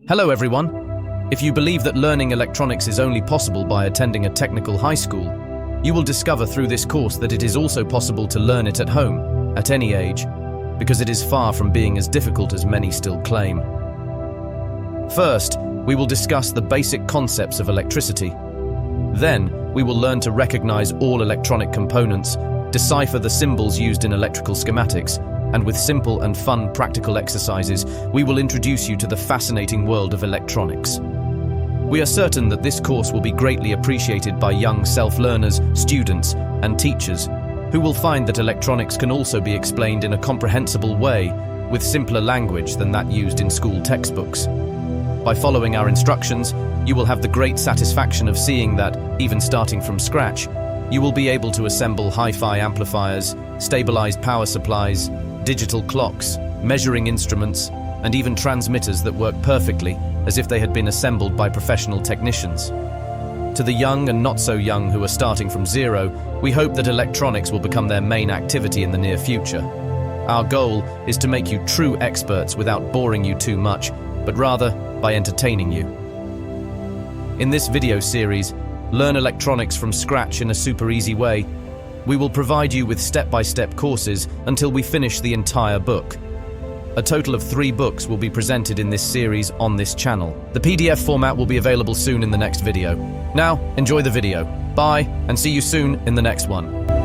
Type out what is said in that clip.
Hello everyone! If you believe that learning electronics is only possible by attending a technical high school, you will discover through this course that it is also possible to learn it at home, at any age, because it is far from being as difficult as many still claim. First, we will discuss the basic concepts of electricity. Then, we will learn to recognize all electronic components, decipher the symbols used in electrical schematics, and with simple and fun practical exercises, we will introduce you to the fascinating world of electronics. We are certain that this course will be greatly appreciated by young self-learners, students, and teachers, who will find that electronics can also be explained in a comprehensible way, with simpler language than that used in school textbooks. By following our instructions, you will have the great satisfaction of seeing that, even starting from scratch, you will be able to assemble hi-fi amplifiers, stabilized power supplies, digital clocks, measuring instruments, and even transmitters that work perfectly, as if they had been assembled by professional technicians. To the young and not so young who are starting from zero, we hope that electronics will become their main activity in the near future. Our goal is to make you true experts without boring you too much, but rather by entertaining you. In this video series, learn electronics from scratch in a super easy way. We will provide you with step-by-step courses until we finish the entire book. A total of 3 books will be presented in this series on this channel. The PDF format will be available soon in the next video. Now, enjoy the video. Bye, and see you soon in the next one.